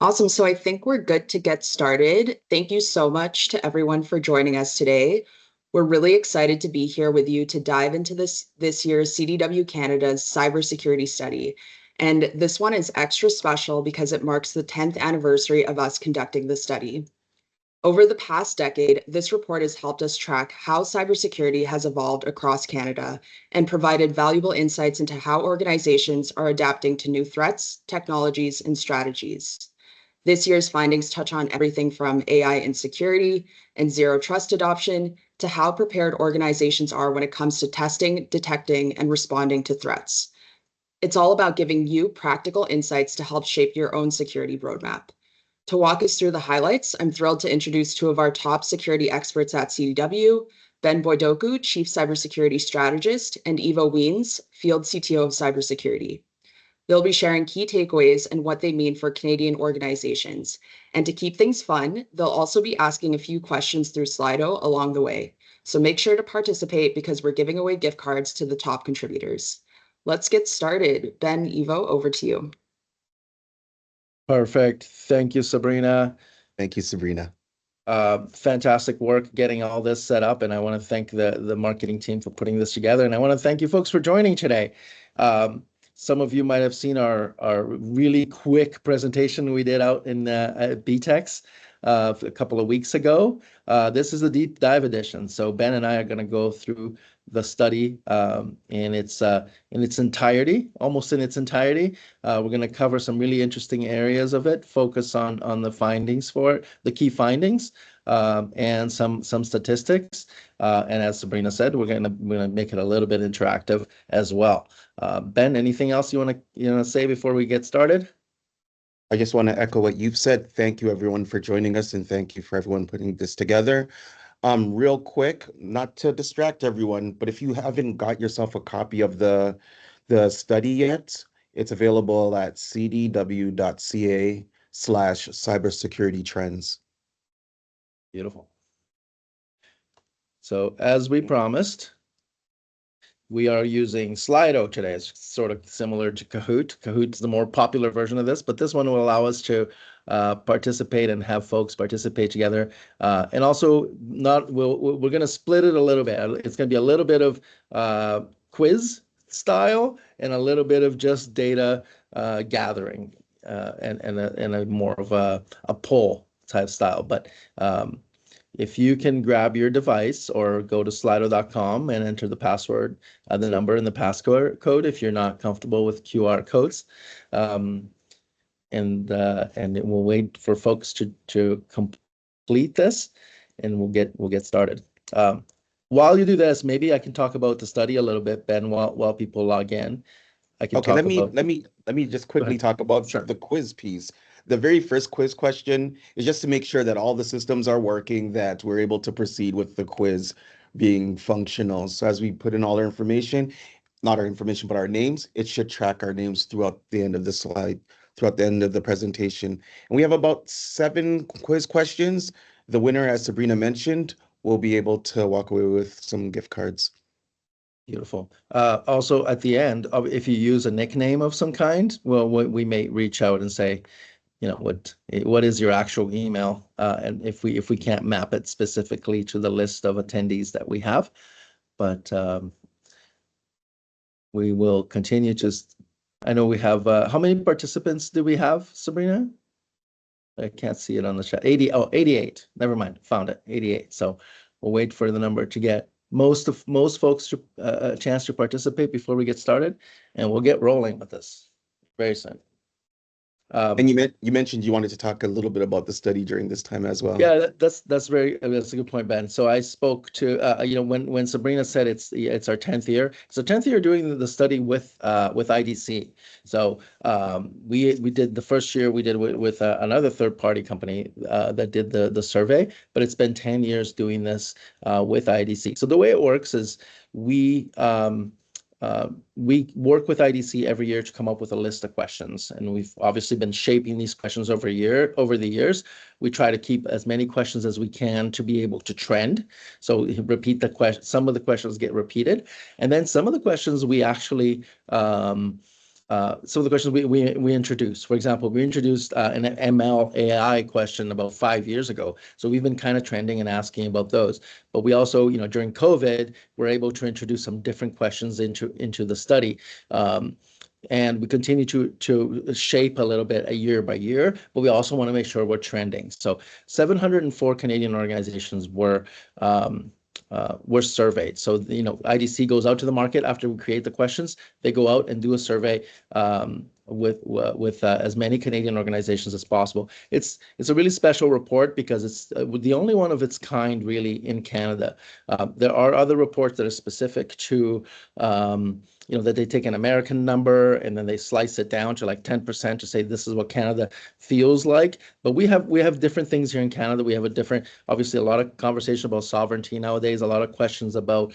Awesome. So I think we're good to get started. Thank you so much to everyone for joining us today. We're really excited to be here with you to dive into this year's CDW Canada's cybersecurity study. And this one is extra special because it marks the 10th anniversary of us conducting the study. Over the past decade, this report has helped us track how cybersecurity has evolved across Canada and provided valuable insights into how organizations are adapting to new threats, technologies, and strategies. This year's findings touch on everything from AI insecurity and zero trust adoption to how prepared organizations are when it comes to testing, detecting, and responding to threats. It's all about giving you practical insights to help shape your own security roadmap. To walk us through the highlights, I'm thrilled to introduce two of our top security experts at CDW, Ben Boydoku, Chief Cybersecurity Strategist, and Ivo Wiens, Field CTO of Cybersecurity. They'll be sharing key takeaways and what they mean for Canadian organizations. And to keep things fun, they'll also be asking a few questions through Slido along the way. So make sure to participate because we're giving away gift cards to the top contributors. Let's get started. Ben, Ivo, over to you. Perfect. Thank you, Sabrina. Thank you, Sabrina. Fantastic work getting all this set up, and I want to thank the marketing team for putting this together, and I want to thank you folks for joining today. Some of you might have seen our really quick presentation we did out in BTEX a couple of weeks ago. This is a deep dive edition, so Ben and I are going to go through the study in its entirety, almost in its entirety. We're going to cover some really interesting areas of it, focus on the findings for it, the key findings, and some statistics. And as Sabrina said, we're going to make it a little bit interactive as well. Ben, anything else you want to say before we get started? I just want to echo what you've said. Thank you, everyone, for joining us, and thank you for everyone putting this together. Real quick, not to distract everyone, but if you haven't got yourself a copy of the study yet, it's available at cdw.ca/cybersecurity trends. Beautiful. So as we promised, we are using Slido today. It's sort of similar to Kahoot. Kahoot's the more popular version of this, but this one will allow us to participate and have folks participate together. And also, we're going to split it a little bit. It's going to be a little bit of quiz style and a little bit of just data gathering and a more of a poll type style. But if you can grab your device or go to slido.com and enter the password, the number and the passcode if you're not comfortable with QR codes. And we'll wait for folks to complete this, and we'll get started. While you do this, maybe I can talk about the study a little bit, Ben, while people log in. Let me just quickly talk about the quiz piece. The very first quiz question is just to make sure that all the systems are working, that we're able to proceed with the quiz being functional. So as we put in all our information, not our information, but our names, it should track our names throughout the end of the slide, throughout the end of the presentation. And we have about 7 quiz questions. The winner, as Sabrina mentioned, will be able to walk away with some gift cards. Beautiful. Also, at the end, if you use a nickname of some kind, well, we may reach out and say, what is your actual email? And if we can't map it specifically to the list of attendees that we have, but we will continue to. I know we have. How many participants do we have, Sabrina? I can't see it on the chat. 88. Never mind. Found it. 88. So we'll wait for the number to get most folks a chance to participate before we get started, and we'll get rolling with this very soon. And you mentioned you wanted to talk a little bit about the study during this time as well. Yeah, that's a good point, Ben. So I spoke to when Sabrina said it's our 10th year. It's our 10th year doing the study with IDC. So we did the first year we did with another third-party company that did the survey, but it's been 10 years doing this with IDC. So the way it works is we work with IDC every year to come up with a list of questions, and we've obviously been shaping these questions over the years. We try to keep as many questions as we can to be able to trend. So repeat the question. Some of the questions get repeated, and then some of the questions we actually some of the questions we introduced. For example, we introduced an ML AI question about 5 years ago. So we've been kind of trending and asking about those. But we also, during COVID, we're able to introduce some different questions into the study. And we continue to shape a little bit year by year, but we also want to make sure we're trending. So 704 Canadian organizations were surveyed. So, IDC goes out to the market after we create the questions. They go out and do a survey with as many Canadian organizations as possible. It's a really special report because it's the only one of its kind really in Canada. There are other reports that are specific to that they take an American number and then they slice it down to like 10% to say this is what Canada feels like. But we have different things here in Canada. We have obviously a lot of conversation about sovereignty nowadays, a lot of questions about,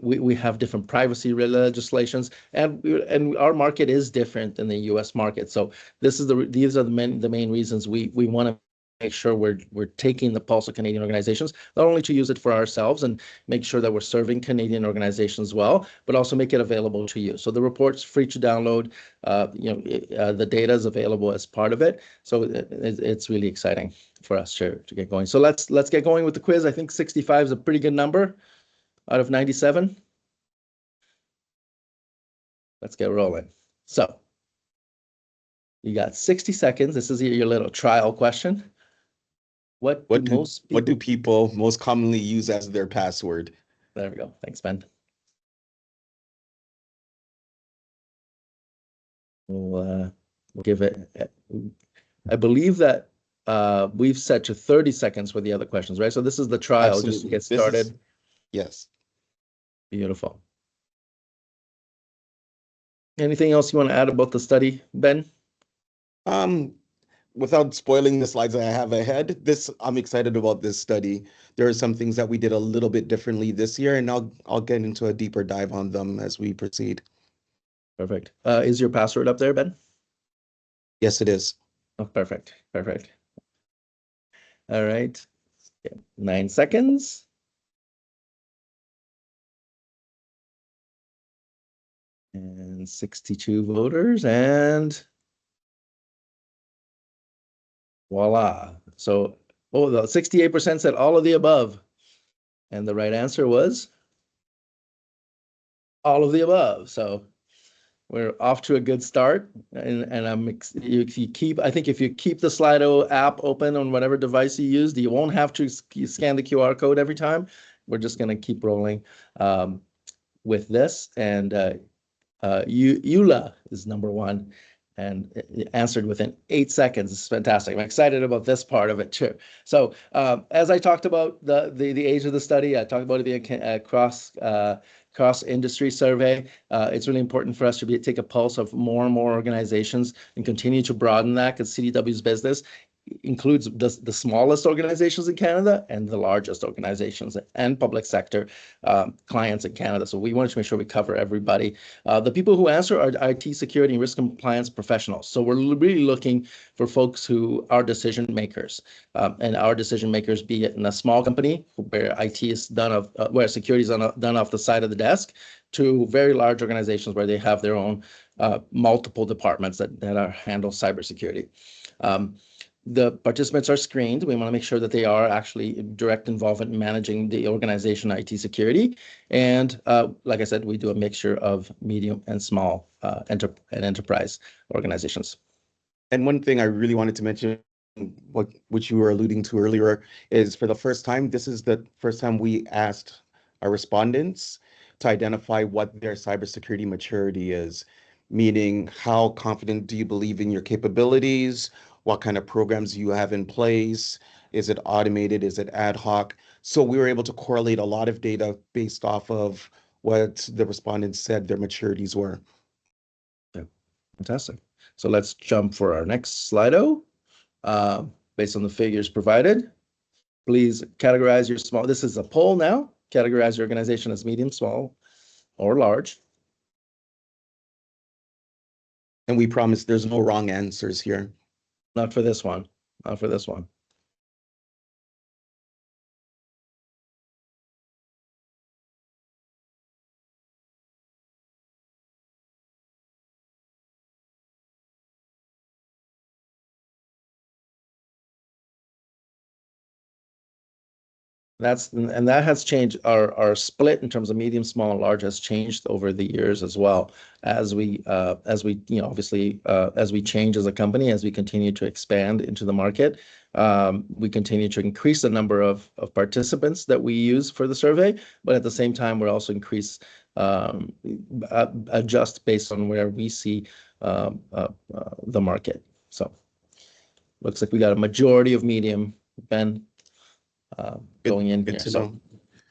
we have different privacy legislations, and our market is different than the U.S. market. So these are the main reasons we want to make sure we're taking the pulse of Canadian organizations, not only to use it for ourselves and make sure that we're serving Canadian organizations well, but also make it available to you. So the report's free to download. The data is available as part of it. So it's really exciting for us to get going. So let's get going with the quiz. I think 65 is a pretty good number out of 97. Let's get rolling. So you got 60 seconds. This is your little trial question. What do people most commonly use as their password? There we go. Thanks, Ben. We'll give it. I believe that we've set to 30 seconds for the other questions, right? So this is the trial. Absolutely. Just to get started. Yes. Beautiful. Anything else you want to add about the study, Ben? Without spoiling the slides I have ahead, I'm excited about this study. There are some things that we did a little bit differently this year, and I'll get into a deeper dive on them as we proceed. Perfect. Is your password up there, Ben? Yes, it is. Oh, perfect. Perfect. All right. 9 seconds. And 62 voters, and voila. So, the 68% said all of the above. And the right answer was all of the above. So we're off to a good start. And if you keep the Slido app open on whatever device you use, you won't have to scan the QR code every time. We're just going to keep rolling with this. And Eula is number one and answered within 8 seconds. It's fantastic. I'm excited about this part of it too. So as I talked about the age of the study, I talked about it being cross industry survey. It's really important for us to take a pulse of more and more organizations and continue to broaden that, because CDW's business includes the smallest organizations in Canada and the largest organizations and public sector clients in Canada. So we wanted to make sure we cover everybody. The people who answer are IT security and risk compliance professionals. So we're really looking for folks who are decision makers, and our decision makers, be it in a small company where IT is done where security is done off the side of the desk, to very large organizations where they have their own multiple departments that handle cybersecurity. The participants are screened. We want to make sure that they are actually direct involvement in managing the organization IT security. And like I said, we do a mixture of medium and small enterprise organizations. And one thing I really wanted to mention, which you were alluding to earlier, is for the first time, this is the first time we asked our respondents to identify what their cybersecurity maturity is, meaning how confident do you believe in your capabilities? What kind of programs you have in place? Is it automated? Is it ad hoc? So we were able to correlate a lot of data based off of what the respondents said their maturities were. Yeah, fantastic. So let's jump for our next Slido. Based on the figures provided, please categorize your small. This is a poll now. Categorize your organization as medium, small, or large. And we promise there's no wrong answers here. Not for this one. Not for this one. That has changed. Our split in terms of medium, small, and large has changed over the years as well as we obviously as we change as a company, as we continue to expand into the market. We continue to increase the number of participants that we use for the survey, but at the same time, we're also adjust based on where we see the market. So looks like we got a majority of medium, Ben, going in Good here. to know.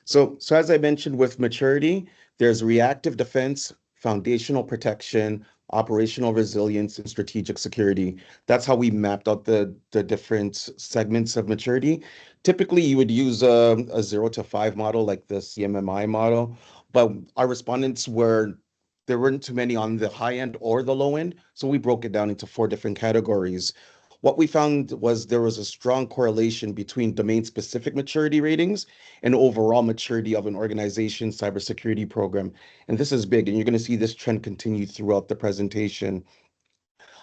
So as I mentioned with maturity, there's reactive defense, foundational protection, operational resilience, and strategic security. That's how we mapped out the different segments of maturity. Typically, you would use a 0 to 5 model like the CMMI model, but our respondents there weren't too many on the high end or the low end, so we broke it down into 4 different categories. What we found was there was a strong correlation between domain-specific maturity ratings and overall maturity of an organization's cybersecurity program. And this is big, and you're going to see this trend continue throughout the presentation.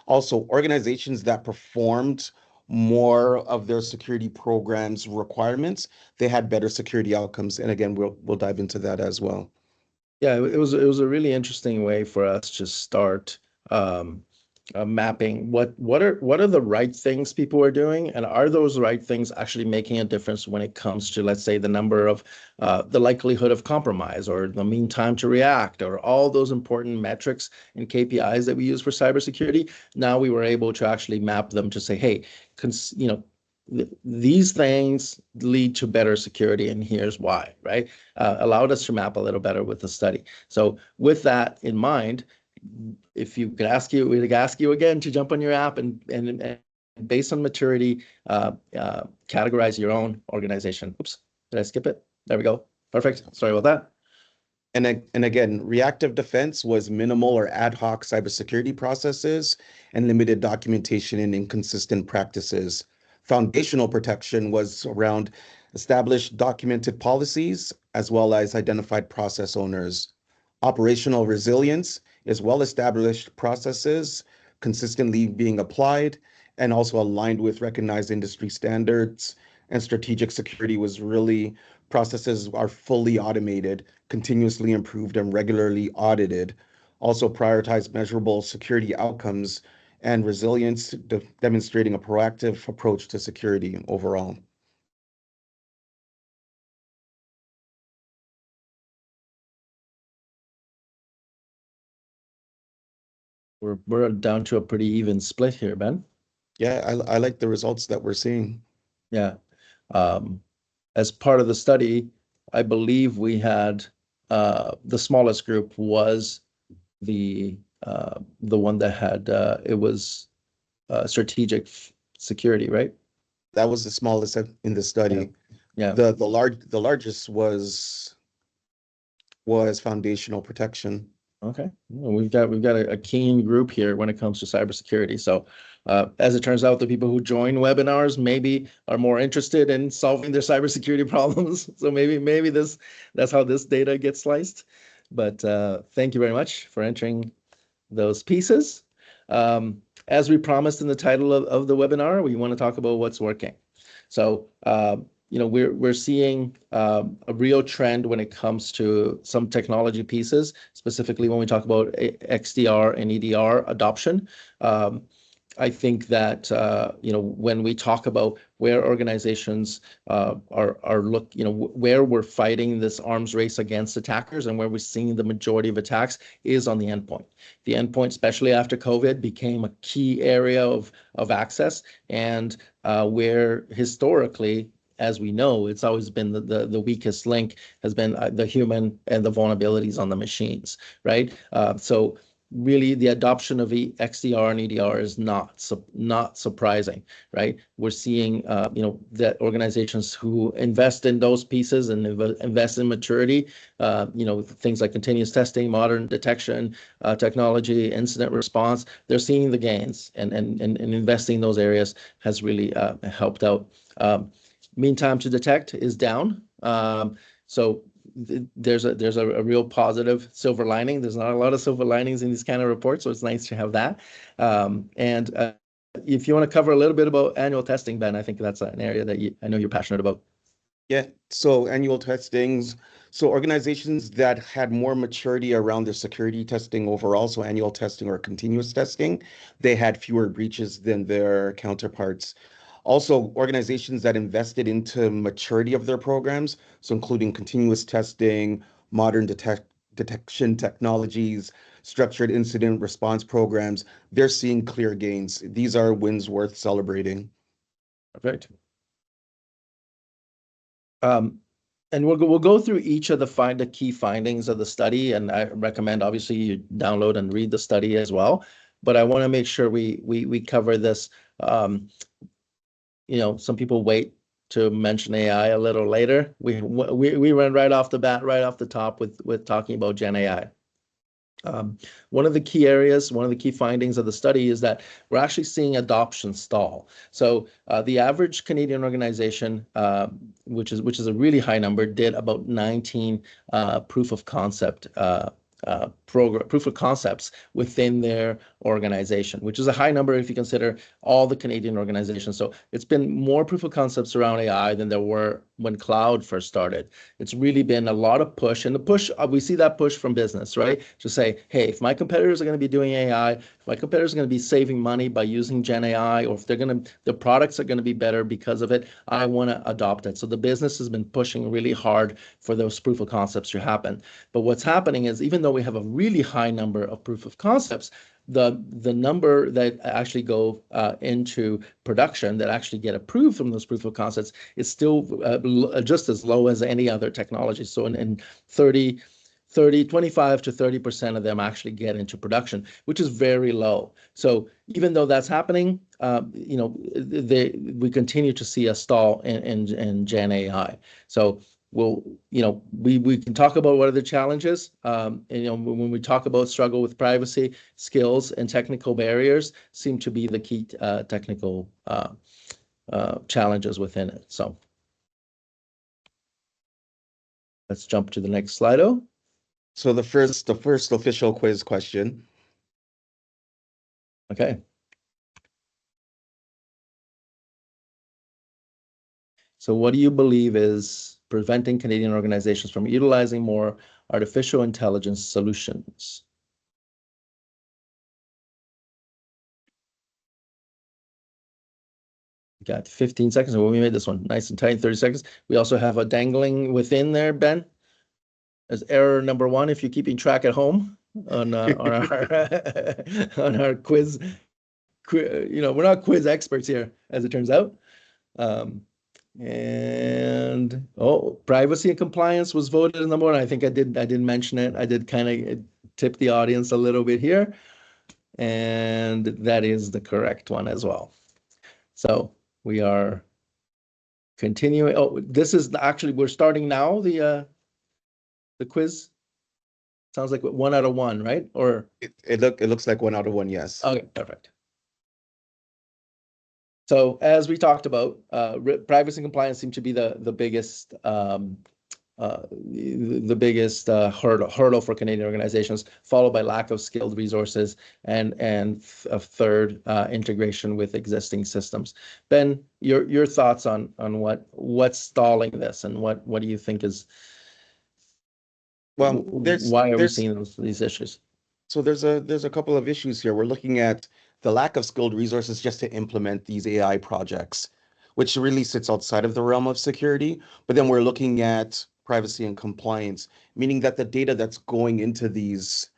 Also, organizations that performed more of their security programs requirements, they had better security outcomes. And again, we'll dive into that as well. Yeah, it was a really interesting way for us to start mapping what are the right things people are doing, and are those right things actually making a difference when it comes to, let's say, the number of the likelihood of compromise, or the mean time to react, or all those important metrics and KPIs that we use for cybersecurity. Now we were able to actually map them to say, hey, these things lead to better security, and here's why, right? Allowed us to map a little better with the study. So with that in mind, if you could we'd ask you again to jump on your app and based on maturity, categorize your own organization. Oops, did I skip it? There we go. Perfect. Sorry about that. And again, reactive defense was minimal or ad hoc cybersecurity processes and limited documentation and inconsistent practices. Foundational protection was around established documented policies as well as identified process owners. Operational resilience is well-established processes consistently being applied and also aligned with recognized industry standards. And strategic security was really processes are fully automated, continuously improved, and regularly audited. Also prioritize measurable security outcomes and resilience, demonstrating a proactive approach to security overall. We're down to a pretty even split here, Ben. Yeah, I like the results that we're seeing. Yeah. As part of the study, I believe we had the smallest group was the one that had it was strategic security, right? That was the smallest in the study. Yeah. The largest was foundational protection. Okay. Well, we've got a keen group here when it comes to cybersecurity. So as it turns out, the people who join webinars maybe are more interested in solving their cybersecurity problems. So maybe that's how this data gets sliced. But thank you very much for entering those pieces. As we promised in the title of the webinar, we want to talk about what's working. So we're seeing a real trend when it comes to some technology pieces, specifically when we talk about XDR and EDR adoption. I think that when we talk about where organizations where we're fighting this arms race against attackers, and where we're seeing the majority of attacks is on the endpoint. The endpoint, especially after COVID, became a key area of access, and where historically, as we know, it's always been the weakest link has been the human and the vulnerabilities on the machines, right? So really, the adoption of XDR and EDR is not surprising, right? We're seeing that organizations who invest in those pieces and invest in maturity, things like continuous testing, modern detection technology, incident response, they're seeing the gains, and investing in those areas has really helped out. Mean time to detect is down. So there's a real positive silver lining. There's not a lot of silver linings in these kind of reports, so it's nice to have that. And if you want to cover a little bit about annual testing, Ben, I think that's an area that I know you're passionate about. Yeah, so annual testings. So organizations that had more maturity around their security testing overall, so annual testing or continuous testing, they had fewer breaches than their counterparts. Also, organizations that invested into maturity of their programs, so including continuous testing, modern detection technologies, structured incident response programs, they're seeing clear gains. These are wins worth celebrating. Perfect. And we'll go through each of the key findings of the study, and I recommend obviously you download and read the study as well. But I want to make sure we cover this. Some people wait to mention AI a little later. We run right off the bat, right off the top with talking about GenAI. One of the key findings of the study is that we're actually seeing adoption stall. So the average Canadian organization, which is a really high number, did about 19 proof of concepts within their organization, which is a high number if you consider all the Canadian organizations. So it's been more proof of concepts around AI than there were when cloud first started. It's really been a lot of push, and the push, we see that push from business, right? To say, hey, if my competitors are going to be doing AI, if my competitors are going to be saving money by using GenAI, or if the products are going to be better because of it, I want to adopt it. So the business has been pushing really hard for those proof of concepts to happen. But what's happening is, even though we have a really high number of proof of concepts, the number that actually go into production, that actually get approved from those proof of concepts, is still just as low as any other technology. So in 25 to 30% of them actually get into production, which is very low. So even though that's happening, we continue to see a stall in Gen AI. So we can talk about what are the challenges. When we talk about struggle with privacy, skills and technical barriers seem to be the key technical challenges within it. So let's jump to the next Slido. So the first official quiz question. Okay. So what do you believe is preventing Canadian organizations from utilizing more artificial intelligence solutions? Got 15 seconds. Well, we made this one nice and tight, 30 seconds. We also have a dangling within there, Ben, as error number 1, if you're keeping track at home on our on our quiz. We're not quiz experts here, as it turns out. And privacy and compliance was voted as number 1. I think I did mention it. I did kind of tip the audience a little bit here, and that is the correct one as well. So we are continuing. This is actually, we're starting now the quiz. Sounds like 1 out of 1, right? Or it looks like 1 out of 1, yes. Okay, perfect. So as we talked about, privacy and compliance seem to be the biggest hurdle for Canadian organizations, followed by lack of skilled resources and a third, integration with existing systems. Ben, your thoughts on what's stalling this, and what do you think is, well, why are we seeing these issues? So there's a couple of issues here. We're looking at the lack of skilled resources just to implement these AI projects, which really sits outside of the realm of security. But then we're looking at privacy and compliance, meaning that the data that's going into these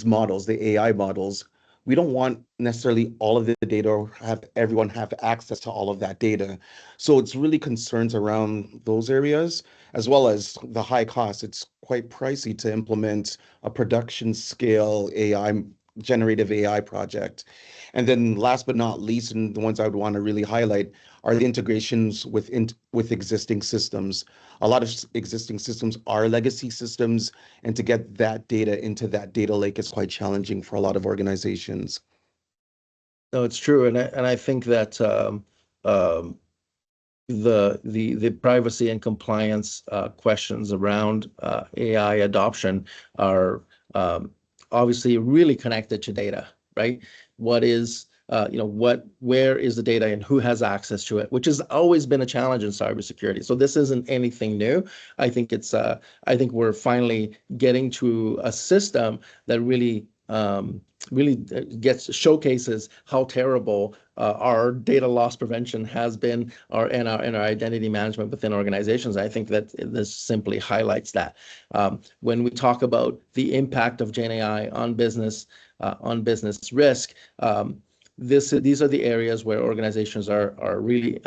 models, the AI models, we don't want necessarily all of the data, or have everyone have access to all of that data. So it's really concerns around those areas, as well as the high cost. It's quite pricey to implement a production scale generative AI project. And then last but not least, and the ones I would want to really highlight, are the integrations with existing systems. A lot of existing systems are legacy systems, and to get that data into that data lake is quite challenging for a lot of organizations. No, it's true, and I think that the privacy and compliance questions around AI adoption are obviously really connected to data, right? What is where is the data and who has access to it, which has always been a challenge in cybersecurity. So this isn't anything new. I think we're finally getting to a system that really showcases how terrible our data loss prevention has been, and our identity management within organizations. I think that this simply highlights that. When we talk about the impact of GenAI on business risk, these are the areas where organizations are really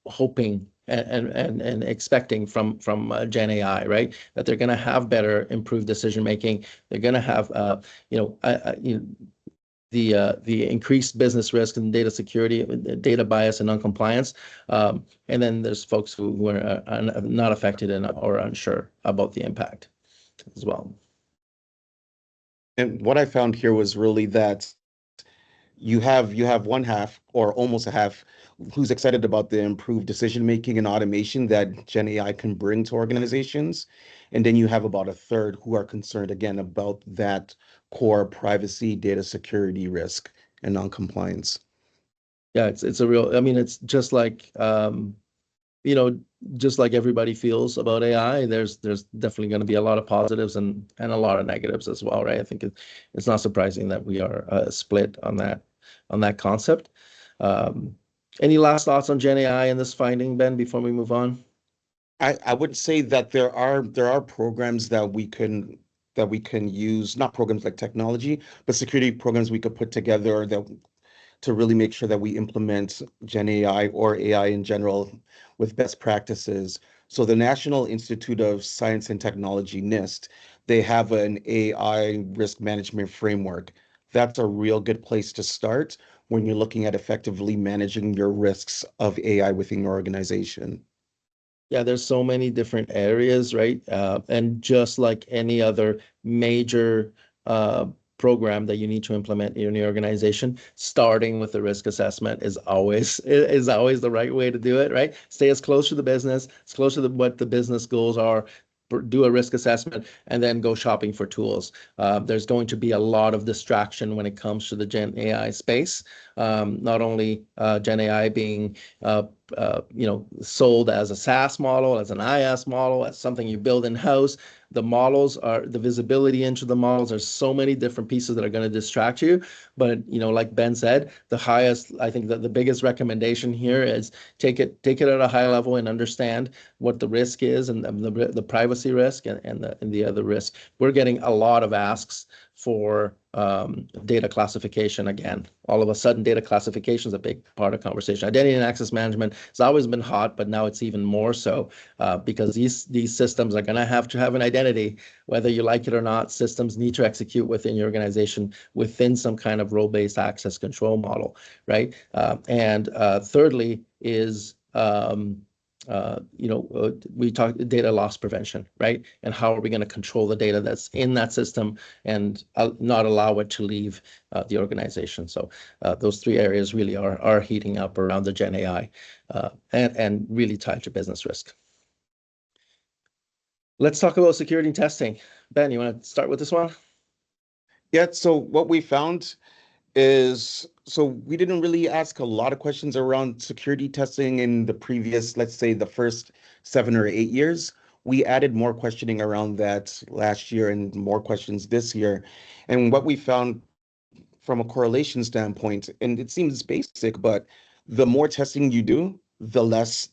hoping and expecting from GenAI, right? That they're going to have better, improved decision making. They're going to have the increased business risk and data security, data bias and non-compliance. And then there's folks who are not affected or unsure about the impact as well. And what I found here was really that you have one half or almost a half who's excited about the improved decision making and automation that Gen AI can bring to organizations. And then you have about a third who are concerned again about that core privacy, data security risk and non-compliance. Yeah, it's a real, I mean, it's just like just like everybody feels about AI, there's definitely going to be a lot of positives and a lot of negatives as well, right? I think it's not surprising that we are split on that concept. Any last thoughts on Gen AI and this finding, Ben, before we move on? I would say that there are programs that we can use, not programs like technology, but security programs we could put together that to really make sure that we implement Gen AI or AI in general with best practices. So the National Institute of Science and Technology, NIST, they have an AI risk management framework. That's a real good place to start when you're looking at effectively managing your risks of AI within your organization. Yeah, there's so many different areas, right? And just like any other major program that you need to implement in your organization, starting with the risk assessment is always the right way to do it, right? Stay as close to the business, as close to what the business goals are, do a risk assessment, and then go shopping for tools. There's going to be a lot of distraction when it comes to the Gen AI space. Not only Gen AI being sold as a SaaS model, as an IaaS model, as something you build in-house. The visibility into the models. There's so many different pieces that are going to distract you. But, like Ben said, I think that the biggest recommendation here is take it at a high level and understand what the risk is and the privacy risk and the other risk. We're getting a lot of asks for data classification again. All of a sudden, data classification is a big part of conversation. Identity and access management has always been hot, but now it's even more so because these systems are going to have an identity, whether you like it or not. Systems need to execute within your organization within some kind of role-based access control model, right? And thirdly is we talk data loss prevention, right? And how are we going to control the data that's in that system and not allow it to leave the organization? So those three areas really are heating up around the Gen AI and really tied to business risk. Let's talk about security and testing. Ben, you want to start with this one? Yeah, so what we found is, so we didn't really ask a lot of questions around security testing in the previous, let's say the first 7 or 8 years. We added more questioning around that last year and more questions this year. And what we found from a correlation standpoint, and it seems basic, but the more testing you do, the less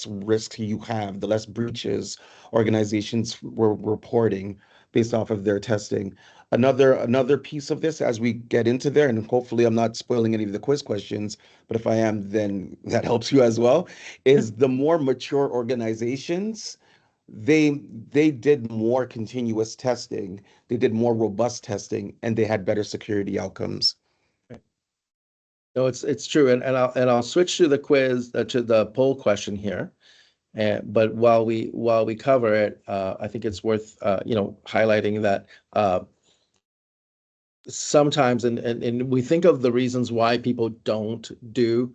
risk you have, the less breaches organizations were reporting based off of their testing. Another piece of this as we get into there, and hopefully I'm not spoiling any of the quiz questions, but if I am, then that helps you as well, is the more mature organizations, they did more continuous testing, they did more robust testing, and they had better security outcomes. No, it's true, and I'll switch to the quiz to the poll question here. But while we cover it, I think it's worth highlighting that sometimes and we think of the reasons why people don't do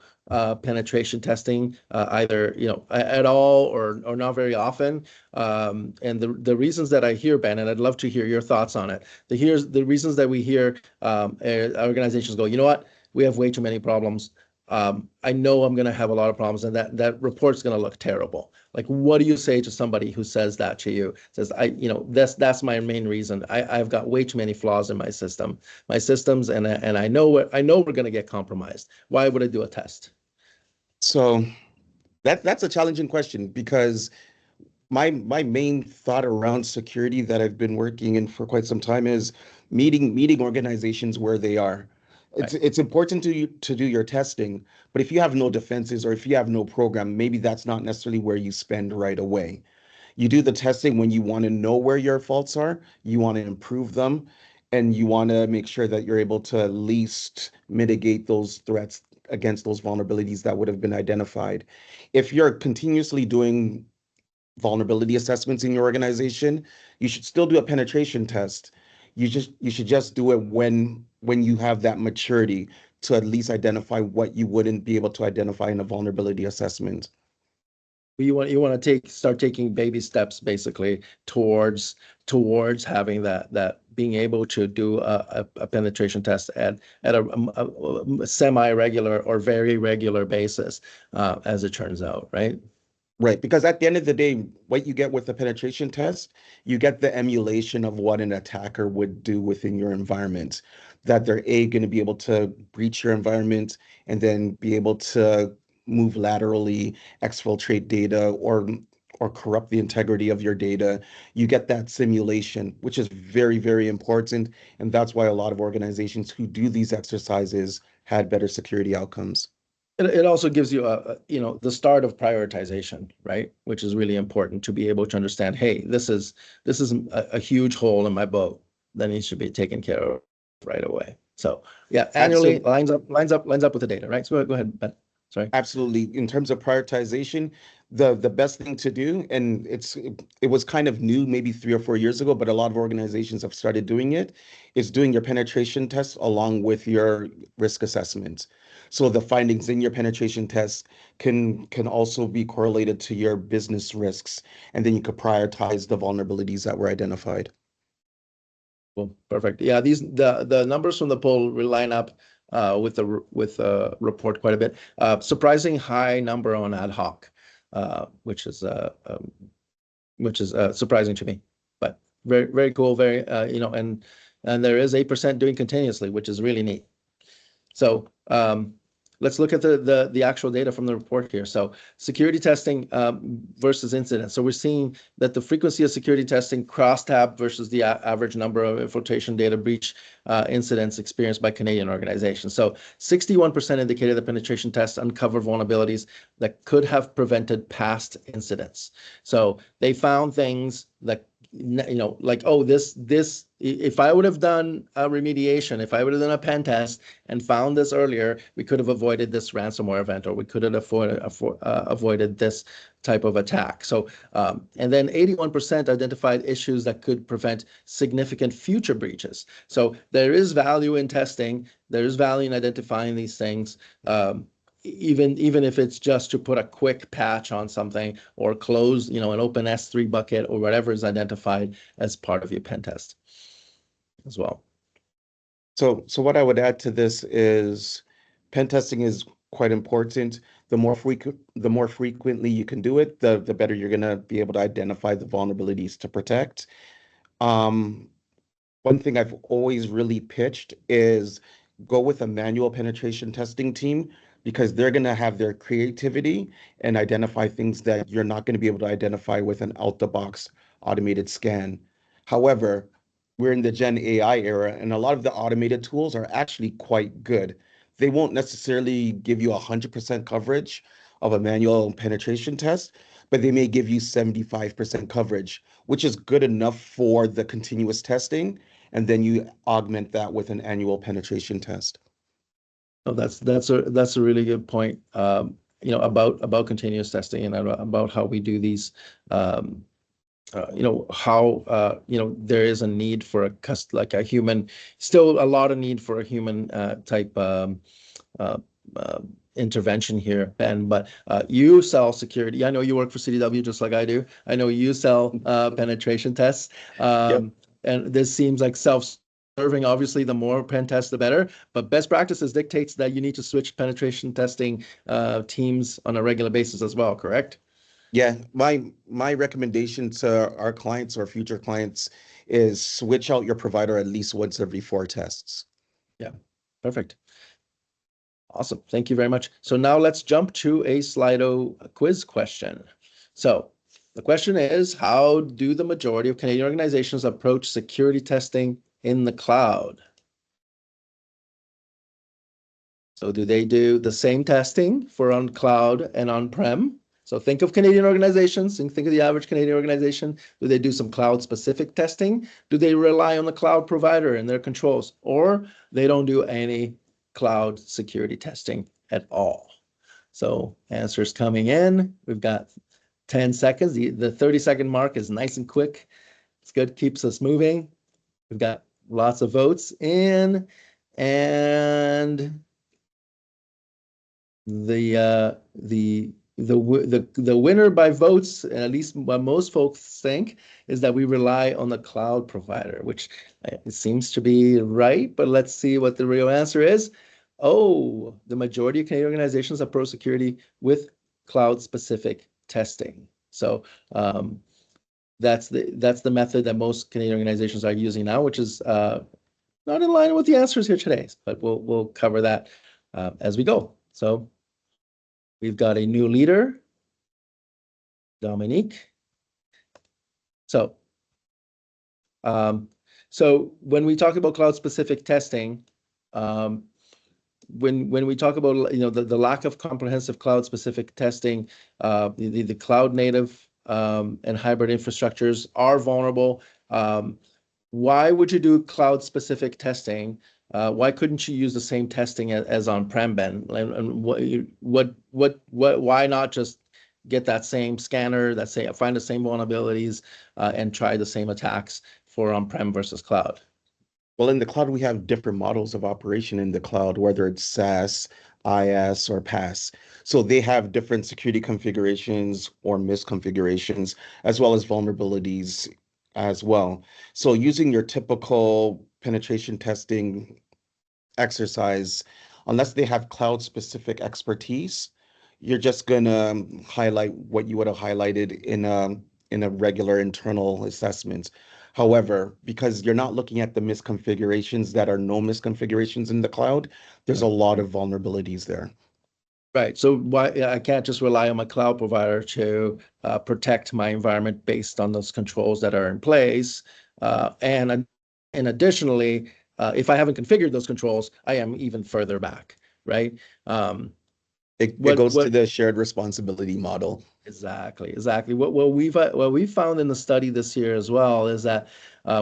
penetration testing either at all or not very often, and the reasons that I hear, Ben, and I'd love to hear your thoughts on it. The reasons that we hear organizations go, you know what, we have way too many problems. I know I'm going to have a lot of problems, and that report's going to look terrible. Like, what do you say to somebody who says that to you? Says, that's my main reason. I've got way too many flaws in my systems, and I know we're going to get compromised. Why would I do a test? So that's a challenging question, because my main thought around security that I've been working in for quite some time is meeting organizations where they are. It's important to you to do your testing, but if you have no defenses or if you have no program, maybe that's not necessarily where you spend right away. You do the testing when you want to know where your faults are, you want to improve them, and you want to make sure that you're able to at least mitigate those threats against those vulnerabilities that would have been identified. If you're continuously doing vulnerability assessments in your organization, you should still do a penetration test. You should just do it when you have that maturity to at least identify what you wouldn't be able to identify in a vulnerability assessment. You want to start taking baby steps basically towards having that being able to do a penetration test at a semi-regular or very regular basis, as it turns out, right? Right, because at the end of the day, what you get with the penetration test, you get the emulation of what an attacker would do within your environment. That they're going to be able to breach your environment and then be able to move laterally, exfiltrate data, or corrupt the integrity of your data. You get that simulation, which is very, very important. And that's why a lot of organizations who do these exercises had better security outcomes. It also gives you the start of prioritization, right? Which is really important to be able to understand, hey, this is a huge hole in my boat that needs to be taken care of right away. So yeah, annually lines up with the data, right? So go ahead, Ben. Sorry. Absolutely. In terms of prioritization, the best thing to do, and it was kind of new maybe 3 or 4 years ago, but a lot of organizations have started doing it, is doing your penetration tests along with your risk assessment. So the findings in your penetration test can also be correlated to your business risks, and then you could prioritize the vulnerabilities that were identified. Cool. Perfect. Yeah, the numbers from the poll will line up with the report quite a bit. Surprising high number on ad hoc, which is surprising to me, but very, very cool. Very and there is 8% doing continuously, which is really neat. So let's look at the actual data from the report here. So security testing versus incidents. So we're seeing that the frequency of security testing crosstab versus the average number of infiltration data breach incidents experienced by Canadian organizations. So 61% indicated that penetration tests uncover vulnerabilities that could have prevented past incidents. So they found things that like, oh, this if I would have done a remediation, if I would have done a pen test and found this earlier, we could have avoided this ransomware event, or we could have avoided this type of attack. So, and then 81% identified issues that could prevent significant future breaches. So there is value in testing. There is value in identifying these things. Even if it's just to put a quick patch on something or close, an open S3 bucket or whatever is identified as part of your pen test as well. So what I would add to this is pen testing is quite important. The more frequently you can do it, the better you're going to be able to identify the vulnerabilities to protect. One thing I've always really pitched is go with a manual penetration testing team, because they're going to have their creativity and identify things that you're not going to be able to identify with an out-the-box automated scan. However, we're in the Gen AI era, and a lot of the automated tools are actually quite good. They won't necessarily give you 100% coverage of a manual penetration test, but they may give you 75% coverage, which is good enough for the continuous testing. And then you augment that with an annual penetration test. Oh, that's a really good point. About continuous testing and about how we do these. How there is a need for like a human, still a lot of need for a human type intervention here, Ben. But you sell security. I know you work for CDW just like I do. I know you sell penetration tests, Yep. and this seems like serving, obviously, the more pen tests, the better. But best practices dictates that you need to switch penetration testing teams on a regular basis as well, correct? Yeah, my recommendation to our clients or future clients is switch out your provider at least once every 4 tests. Yeah, perfect. Awesome. Thank you very much. So now let's jump to a Slido quiz question. So the question is, how do the majority of Canadian organizations approach security testing in the cloud? So do they do the same testing for on cloud and on-prem? So think of Canadian organizations and think of the average Canadian organization. Do they do some cloud-specific testing? Do they rely on the cloud provider and their controls? Or they don't do any cloud security testing at all? So answers coming in. We've got 10 seconds. The 30-second mark is nice and quick. It's good, keeps us moving. We've got lots of votes in, and the winner by votes, at least what most folks think, is that we rely on the cloud provider, which it seems to be right, but let's see what the real answer is. Oh, the majority of Canadian organizations approach security with cloud-specific testing. So that's the method that most Canadian organizations are using now, which is not in line with the answers here today, but we'll cover that as we go. So we've got a new leader, Dominique. So when we talk about cloud-specific testing, when we talk about the lack of comprehensive cloud-specific testing, the cloud native and hybrid infrastructures are vulnerable. Why would you do cloud-specific testing? Why couldn't you use the same testing as on-prem, Ben? And why not just get that same scanner, find the same vulnerabilities, and try the same attacks for on-prem versus cloud? Well, in the cloud, we have different models of operation in the cloud, whether it's SaaS, IaaS, or PaaS. So they have different security configurations or misconfigurations, as well as vulnerabilities as well. So using your typical penetration testing exercise, unless they have cloud-specific expertise, you're just gonna highlight what you would have highlighted in a regular internal assessment. However, because you're not looking at the misconfigurations that are no misconfigurations in the cloud, there's a lot of vulnerabilities there. Right. So why I can't just rely on my cloud provider to protect my environment based on those controls that are in place. And additionally, if I haven't configured those controls, I am even further back, right? It goes to the shared responsibility model. Exactly. What we've found in the study this year as well is that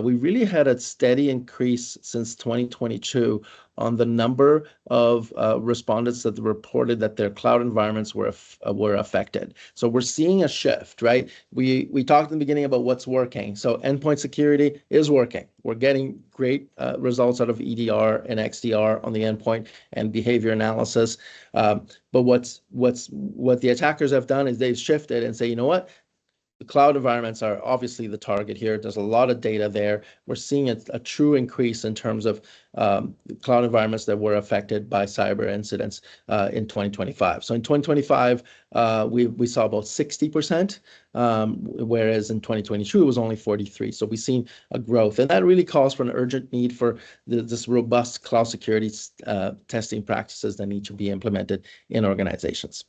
we really had a steady increase since 2022 on the number of respondents that reported that their cloud environments were affected. So we're seeing a shift, right? We talked in the beginning about what's working. So endpoint security is working. We're getting great results out of EDR and XDR on the endpoint and behavior analysis. But what the attackers have done is they've shifted and say, you know what? The cloud environments are obviously the target here. There's a lot of data there. We're seeing a true increase in terms of cloud environments that were affected by cyber incidents in 2025. So in 2025, we saw about 60%, whereas in 2022, it was only 43%. So we've seen a growth. And that really calls for an urgent need for this robust cloud security testing practices that need to be implemented in organizations.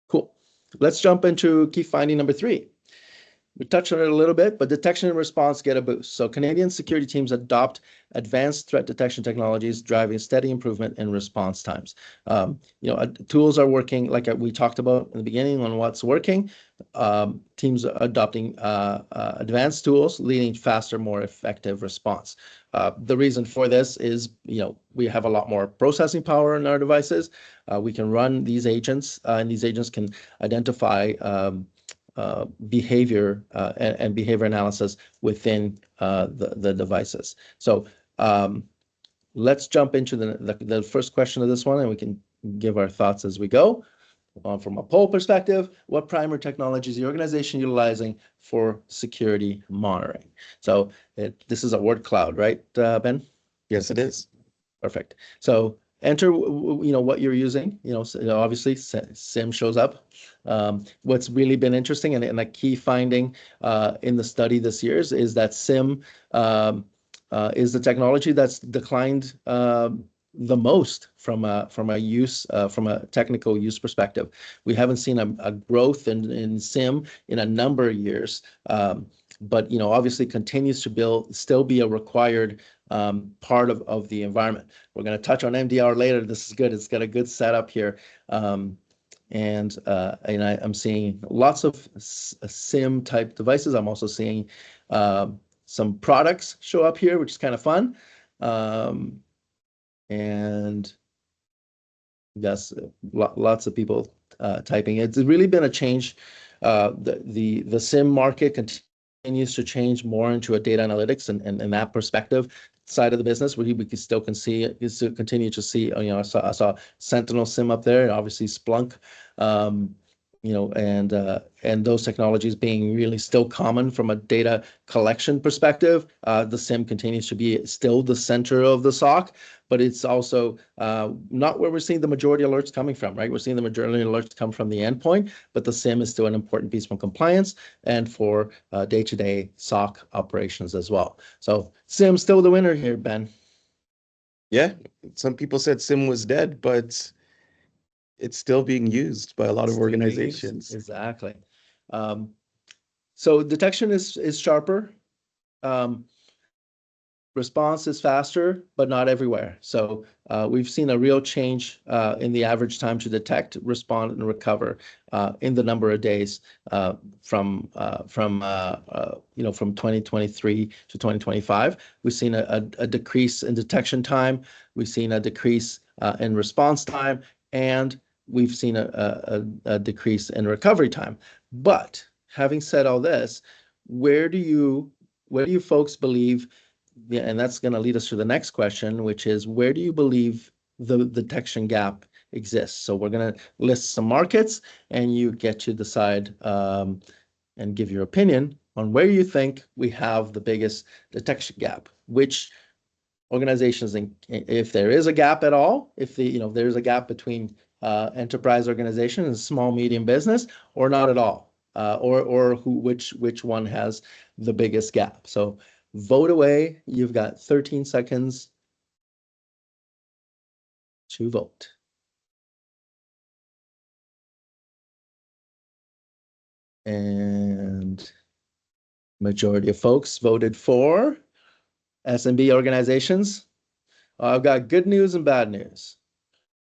Cool. Let's jump into key finding number 3. We touched on it a little bit, but detection and response get a boost. So Canadian security teams adopt advanced threat detection technologies, driving steady improvement in response times. Tools are working, like we talked about in the beginning on what's working. Teams are adopting advanced tools, leading faster, more effective response. The reason for this is, we have a lot more processing power in our devices. We can run these agents, and these agents can identify behavior and behavior analysis within the devices. So let's jump into the first question of this one, and we can give our thoughts as we go. from a poll perspective, what primary technology is the organization utilizing for security monitoring? So this is a word cloud, right, Ben? Yes, it is. Perfect. So enter, what you're using. So obviously SIM shows up. What's really been interesting and a key finding in the study this year is that SIM is the technology that's declined the most from a technical use perspective. We haven't seen a growth in SIM in a number of years, but obviously continues to still be a required part of the environment. We're going to touch on MDR later. This is good. It's got a good setup here. And I'm seeing lots of SIM type devices. I'm also seeing some products show up here, which is kind of fun. And yes, lots of people typing. It's really been a change. The SIM market continues to change more into a data analytics and that perspective side of the business. We can still continue to see. I saw Sentinel SIM up there, and obviously Splunk. And those technologies being really still common from a data collection perspective. The SIM continues to be still the center of the SOC, but it's also not where we're seeing the majority of alerts coming from, right? We're seeing the majority of alerts come from the endpoint, but the SIM is still an important piece from compliance and for day-to-day SOC operations as well. So SIM still the winner here, Ben. Yeah, some people said SIM was dead, but it's still being used by a lot of organizations. Exactly. So detection is sharper. Response is faster, but not everywhere. So we've seen a real change in the average time to detect, respond, and recover in the number of days from 2023 to 2025. We've seen a decrease in detection time. We've seen a decrease in response time, and we've seen a decrease in recovery time. But having said all this, where do you folks believe? Yeah, and that's going to lead us to the next question, which is, where do you believe the detection gap exists? So we're going to list some markets, and you get to decide and give your opinion on where you think we have the biggest detection gap. Which organizations, if there is a gap at all, if there's a gap between enterprise organization and small medium business, or not at all, or which one has the biggest gap. So vote away. You've got 13 seconds to vote. And majority of folks voted for SMB organizations. I've got good news and bad news.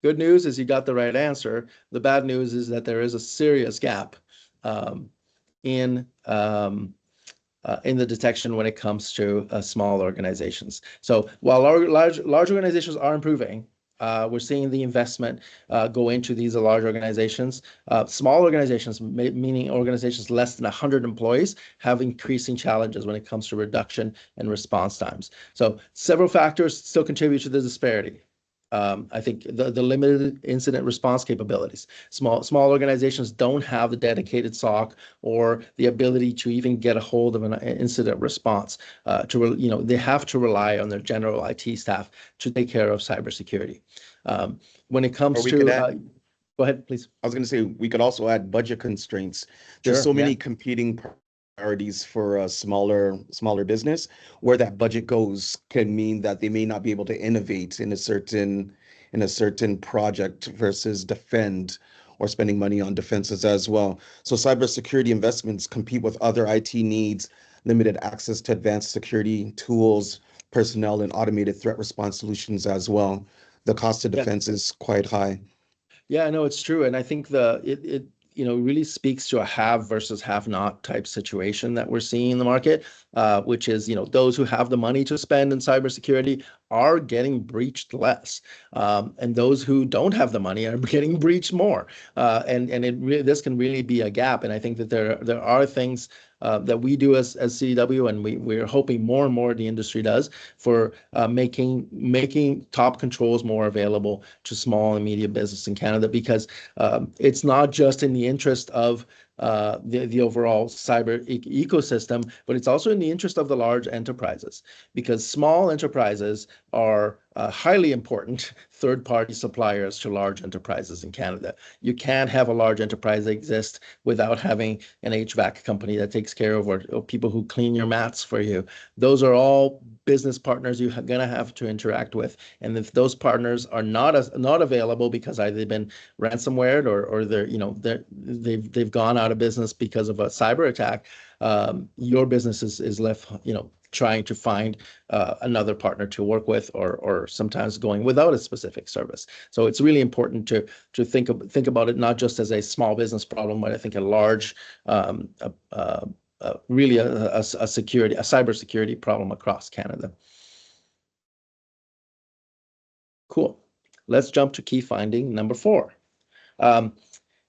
Good news is you got the right answer. The bad news is that there is a serious gap in the detection when it comes to small organizations. So while large organizations are improving, we're seeing the investment go into these large organizations. Small organizations, meaning organizations less than 100 employees, have increasing challenges when it comes to reduction and response times. So several factors still contribute to the disparity. I think the limited incident response capabilities. Small organizations don't have the dedicated SOC or the ability to even get a hold of an incident response. They have to rely on their general IT staff to take care of cybersecurity. When it comes to go ahead, please. I was going to say we could also add budget constraints. There's so many competing priorities for a smaller business. Where that budget goes can mean that they may not be able to innovate in a certain project versus defend or spending money on defenses as well. So cybersecurity investments compete with other IT needs, limited access to advanced security tools, personnel, and automated threat response solutions as well. The cost of defense is quite high. Yeah, no, it's true. And I think it really speaks to a have versus have not type situation that we're seeing in the market, which is, those who have the money to spend in cybersecurity are getting breached less. And those who don't have the money are getting breached more. And this can really be a gap. And I think that there are things that we do as CDW, and we're hoping more and more the industry does, for making top controls more available to small and medium business in Canada, because it's not just in the interest of the overall cyber ecosystem, but it's also in the interest of the large enterprises, because small enterprises are highly important third-party suppliers to large enterprises in Canada. You can't have a large enterprise exist without having an HVAC company that takes care of, or people who clean your mats for you. Those are all business partners you're going to have to interact with. And if those partners are not available because either they've been ransomware or they've gone out of business because of a cyber attack, your business is left, trying to find another partner to work with, or sometimes going without a specific service. So it's really important to think about it not just as a small business problem, but I think a large, really a cybersecurity problem across Canada. Cool. Let's jump to key finding number 4.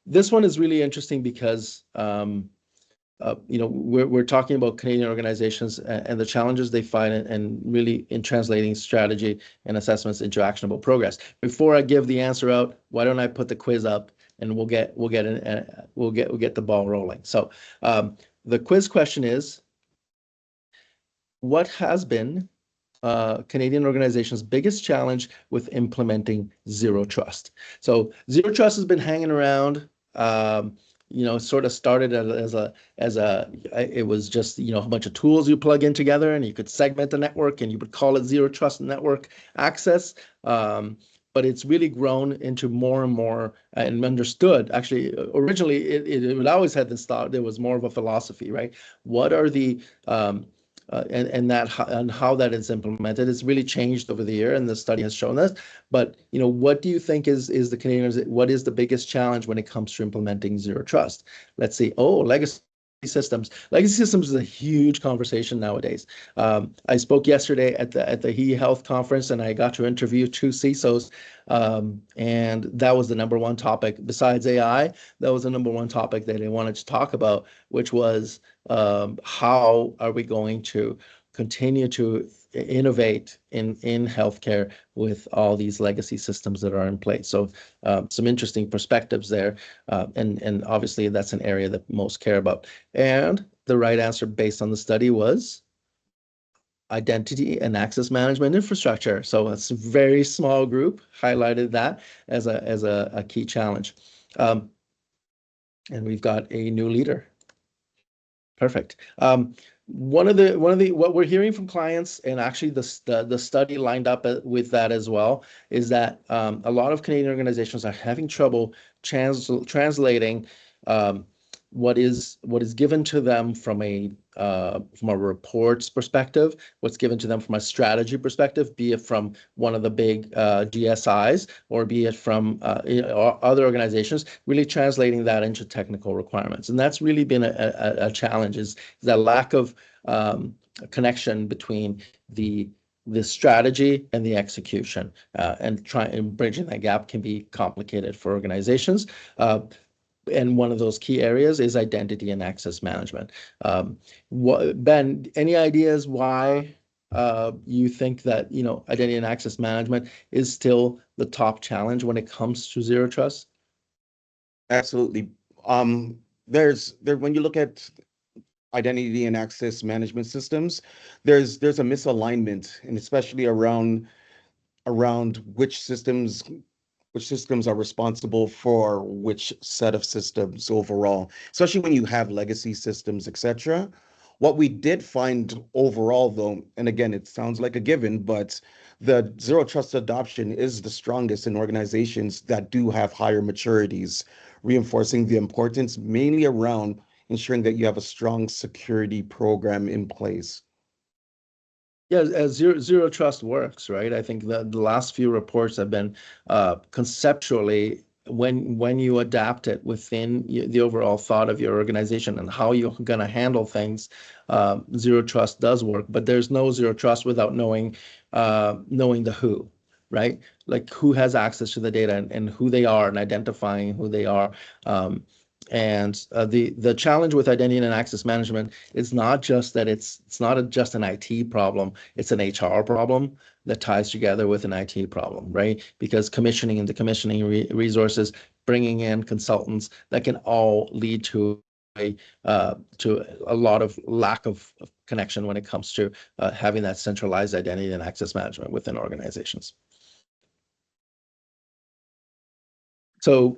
This one is really interesting because we're talking about Canadian organizations and the challenges they find, and really in translating strategy and assessments into actionable progress. Before I give the answer out, why don't I put the quiz up, and we'll get the ball rolling. So the quiz question is, what has been Canadian organizations' biggest challenge with implementing zero trust? So zero trust has been hanging around. Sort of started it was just a bunch of tools you plug in together, and you could segment the network, and you would call it zero trust network access. But it's really grown into more and more, and understood. Actually, originally it always had this thought. There was more of a philosophy, right? What are the and how that is implemented. It's really changed over the year, and the study has shown us. But what do you think is the Canadians? What is the biggest challenge when it comes to implementing zero trust? Let's see. Oh, legacy systems. Legacy systems is a huge conversation nowadays. I spoke yesterday at the eHealth conference, and I got to interview 2 CISOs, and that was the number one topic. Besides AI, that was the number one topic that they wanted to talk about, which was how are we going to continue to innovate in healthcare with all these legacy systems that are in place. So some interesting perspectives there, and obviously that's an area that most care about. And the right answer based on the study was identity and access management infrastructure. So it's a very small group highlighted that as a key challenge. And we've got a new leader. Perfect. One of the what we're hearing from clients, and actually the study lined up with that as well, is that a lot of Canadian organizations are having trouble translating what is given to them from a reports perspective, what's given to them from a strategy perspective, be it from one of the big GSIs, or be it from other organizations, really translating that into technical requirements. And that's really been a challenge, is that lack of connection between the strategy and the execution, and bridging that gap can be complicated for organizations. And one of those key areas is identity and access management. Ben, any ideas why you think that identity and access management is still the top challenge when it comes to zero trust? Absolutely. When you look at identity and access management systems, there's a misalignment, and especially around which systems are responsible for which set of systems overall, especially when you have legacy systems, etc. What we did find overall, though, and again, it sounds like a given, but the zero trust adoption is the strongest in organizations that do have higher maturities, reinforcing the importance mainly around ensuring that you have a strong security program in place. Yeah, as zero trust works, right? I think the last few reports have been conceptually, when you adapt it within the overall thought of your organization and how you're going to handle things, zero trust does work. But there's no zero trust without knowing the who, right? Like who has access to the data, and who they are, and identifying who they are. The challenge with identity and access management is not just that it's not just an IT problem, it's an HR problem that ties together with an IT problem, right? Because commissioning and decommissioning resources, bringing in consultants, that can all lead to a lot of lack of connection when it comes to having that centralized identity and access management within organizations. So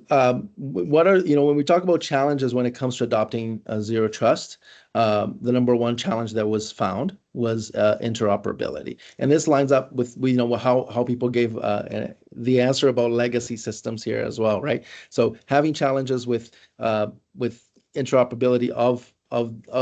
what are, when we talk about challenges when it comes to adopting zero trust, the number one challenge that was found was interoperability. And this lines up with, how people gave the answer about legacy systems here as well, right? So having challenges with interoperability of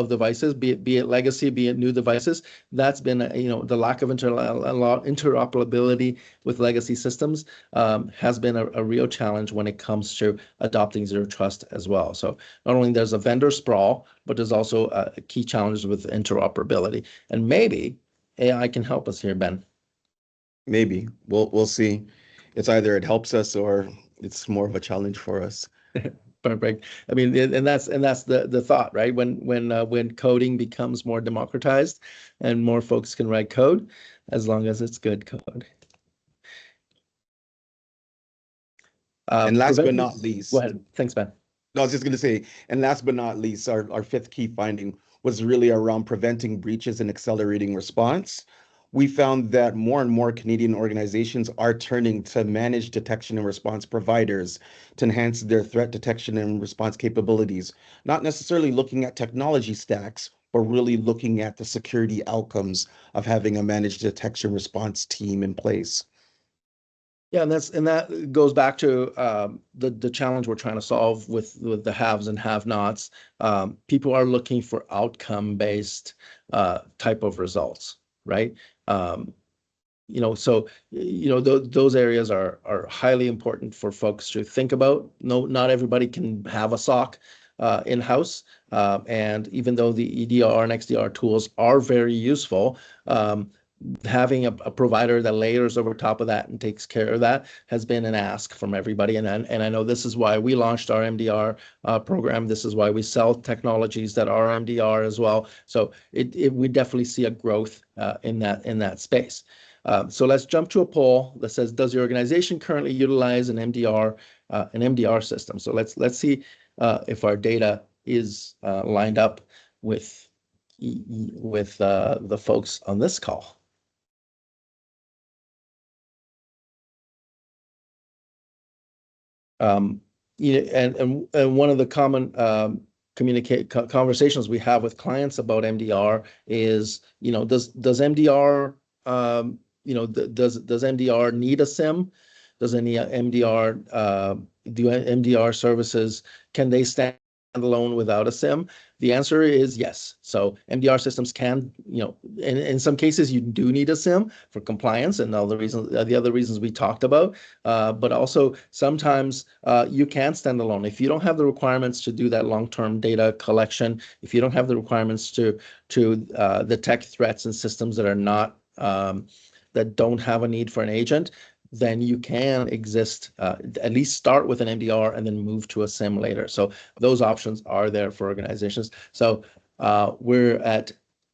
devices, be it legacy, be it new devices, that's been, the lack of interoperability with legacy systems has been a real challenge when it comes to adopting zero trust as well. So not only there's a vendor sprawl, but there's also key challenges with interoperability. And maybe AI can help us here, Ben. Maybe we'll see. It's either it helps us or it's more of a challenge for us. Perfect. I mean, and that's the thought, right? When coding becomes more democratized and more folks can write code, as long as it's good code. And last but not least, go ahead. Thanks, Ben. No, I was just going to say, and last but not least, our fifth key finding was really around preventing breaches and accelerating response. We found that more and more Canadian organizations are turning to managed detection and response providers to enhance their threat detection and response capabilities, not necessarily looking at technology stacks, but really looking at the security outcomes of having a managed detection response team in place. Yeah, and that goes back to the challenge we're trying to solve with the haves and have-nots. People are looking for outcome-based type of results, right? So those areas are highly important for folks to think about. No, not everybody can have a SOC in-house, and even though the EDR and XDR tools are very useful, having a provider that layers over top of that and takes care of that has been an ask from everybody. And I know this is why we launched our MDR program. This is why we sell technologies that are MDR as well. So we definitely see a growth in that space. So let's jump to a poll that says, does your organization currently utilize an MDR system? So let's see if our data is lined up with the folks on this call. And one of the common conversations we have with clients about MDR is, does MDR does MDR need a SIM? Does any MDR do MDR services, can they stand alone without a SIM? The answer is yes. So MDR systems can, in some cases you do need a SIM for compliance and all the reasons, the other reasons we talked about. But also sometimes you can stand alone if you don't have the requirements to do that long-term data collection. If you don't have the requirements to detect threats and systems that are not that don't have a need for an agent, then you can exist, at least start with an MDR and then move to a SIM later. So those options are there for organizations. So we're at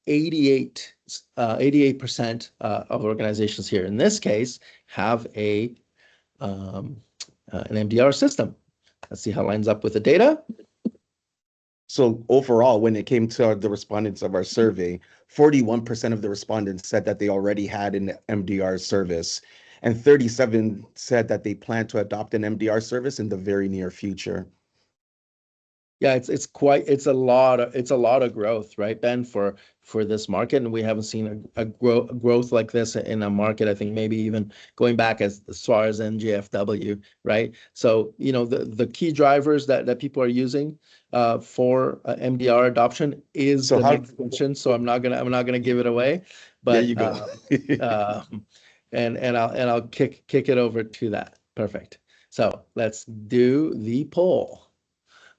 88% of organizations here in this case have an MDR system. Let's see how it lines up with the data. So overall, when it came to the respondents of our survey, 41% of the respondents said that they already had an MDR service, and 37 said that they plan to adopt an MDR service in the very near future. Yeah, it's a lot of growth, right, Ben, for this market, and we haven't seen a growth like this in a market. I think maybe even going back as far as NGFW, right? So the key drivers that people are using for MDR adoption is the next question. So I'm not gonna give it away, but there you go. And I'll kick it over to that. Perfect. So let's do the poll.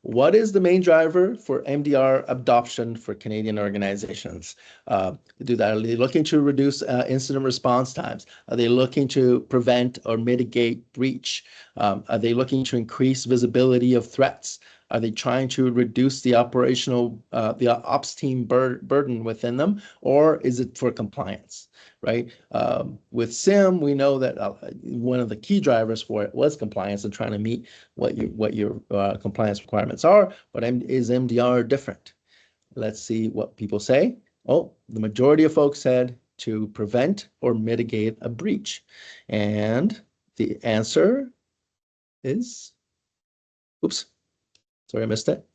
What is the main driver for MDR adoption for Canadian organizations? Are they looking to reduce incident response times? Are they looking to prevent or mitigate breach? Are they looking to increase visibility of threats? Are they trying to reduce the the ops team burden within them, or is it for compliance, right? With SIM, we know that one of the key drivers for it was compliance and trying to meet what your compliance requirements are. But is MDR different? Let's see what people say. Oh, the majority of folks said to prevent or mitigate a breach. And the answer is, oops, sorry, I missed it.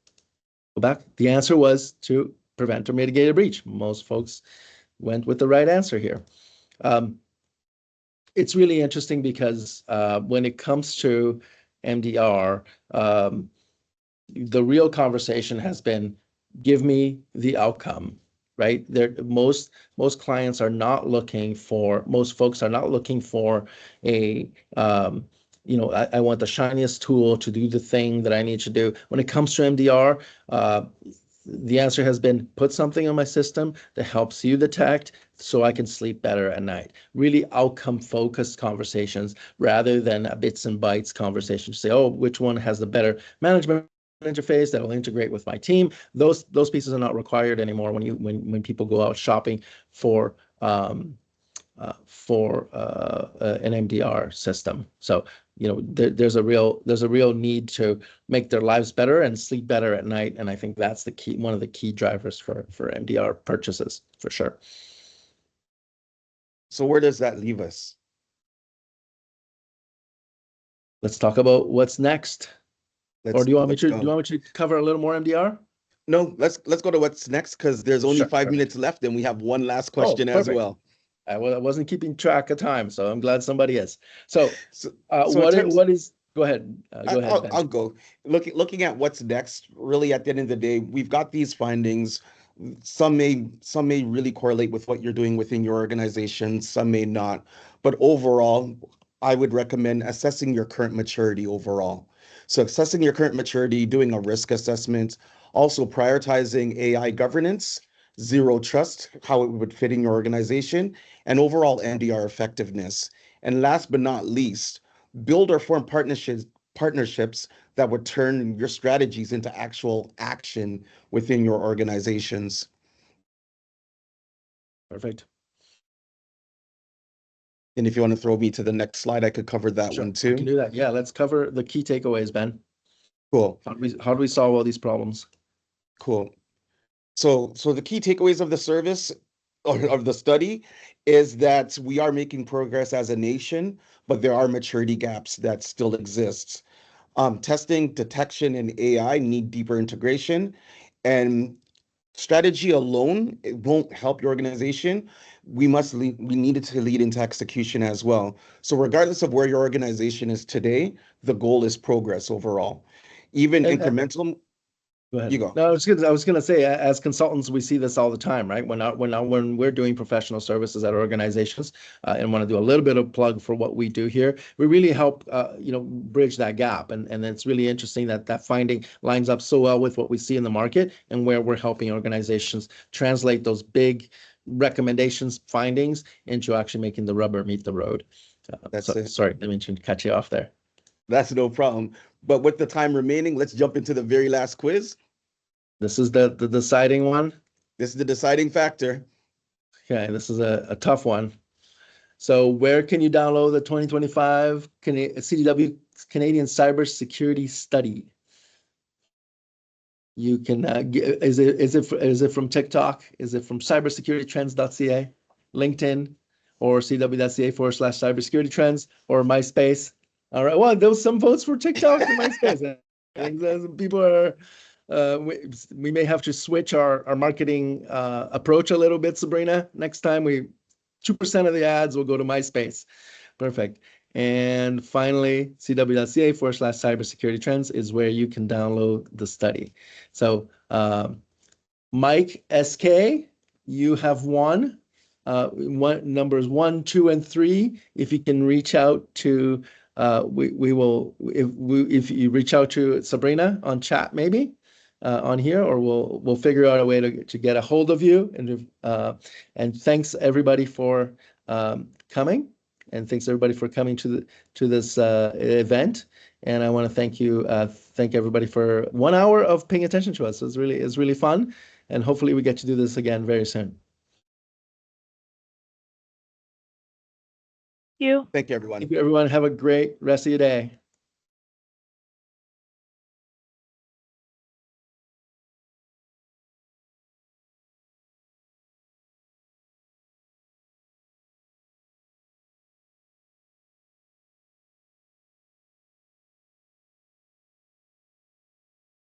Go back. The answer was to prevent or mitigate a breach. Most folks went with the right answer here. It's really interesting because when it comes to MDR, the real conversation has been, give me the outcome, right? Most clients are not looking for, most folks are not looking for a, I want the shiniest tool to do the thing that I need to do. When it comes to MDR, the answer has been, put something on my system that helps you detect so I can sleep better at night. Really outcome-focused conversations rather than a bits and bytes conversation. Say, oh, which one has the better management interface that will integrate with my team? Those pieces are not required anymore when people go out shopping for an MDR system. So there's a real need to make their lives better and sleep better at night, and I think that's one of the key drivers for MDR purchases for sure. So where does that leave us? Let's talk about what's next. Or do you want me to cover a little more MDR? No, let's go to what's next, because there's only 5 minutes left and we have one last question as well. I wasn't keeping track of time, so I'm glad somebody is. So what is? Go ahead. Go ahead, Ben. I'll go. Looking at what's next, really at the end of the day, we've got these findings. Some may really correlate with what you're doing within your organization, some may not. But overall, I would recommend assessing your current maturity overall. So assessing your current maturity, doing a risk assessment, also prioritizing AI governance, zero trust, how it would fit in your organization, and overall MDR effectiveness. And last but not least, build or form partnerships that would turn your strategies into actual action within your organizations. Perfect. And if you want to throw me to the next slide, I could cover that one too. We can do that. Yeah, let's cover the key takeaways, Ben. Cool. How do we solve all these problems? Cool. So the key takeaways of the service or of the study is that we are making progress as a nation, but there are maturity gaps that still exist. Testing, detection, and AI need deeper integration, and strategy alone, it won't help your organization. We needed to lead into execution as well. So regardless of where your organization is today, the goal is progress overall. Even incremental. Go ahead. You go. No, I was gonna say, as consultants, we see this all the time, right? When we're doing professional services at organizations, and want to do a little bit of plug for what we do here, we really help bridge that gap, and it's really interesting that finding lines up so well with what we see in the market and where we're helping organizations translate those big recommendations, findings into actually making the rubber meet the road. That's it. Sorry, I didn't mean to cut you off there. That's no problem. But with the time remaining, let's jump into the very last quiz. This is the deciding one. This is the deciding factor. Okay, this is a tough one. So where can you download the 2025 CDW Canadian Cybersecurity Study? You can is it from TikTok? Is it from cybersecuritytrends.ca, LinkedIn, or cw.ca/cybersecurity trends, or MySpace? All right. Well, there was some votes for TikTok and MySpace. I think people are. We may have to switch our marketing approach a little bit, Sabrina. Next time 2% of the ads will go to MySpace. Perfect. And finally, cw.ca/cybersecurity trends is where you can download the study. So Mike SK, you have won. Numbers 1, 2, and 3. If you can reach out to, we will, if you reach out to Sabrina on chat maybe, on here, or we'll figure out a way to get a hold of you. And thanks everybody for coming, and thanks everybody for coming to this event. And I want to thank everybody for 1 hour of paying attention to us. It's really fun. And hopefully we get to do this again very soon. Thank you, everyone. Thank you, everyone. Have a great rest of your day.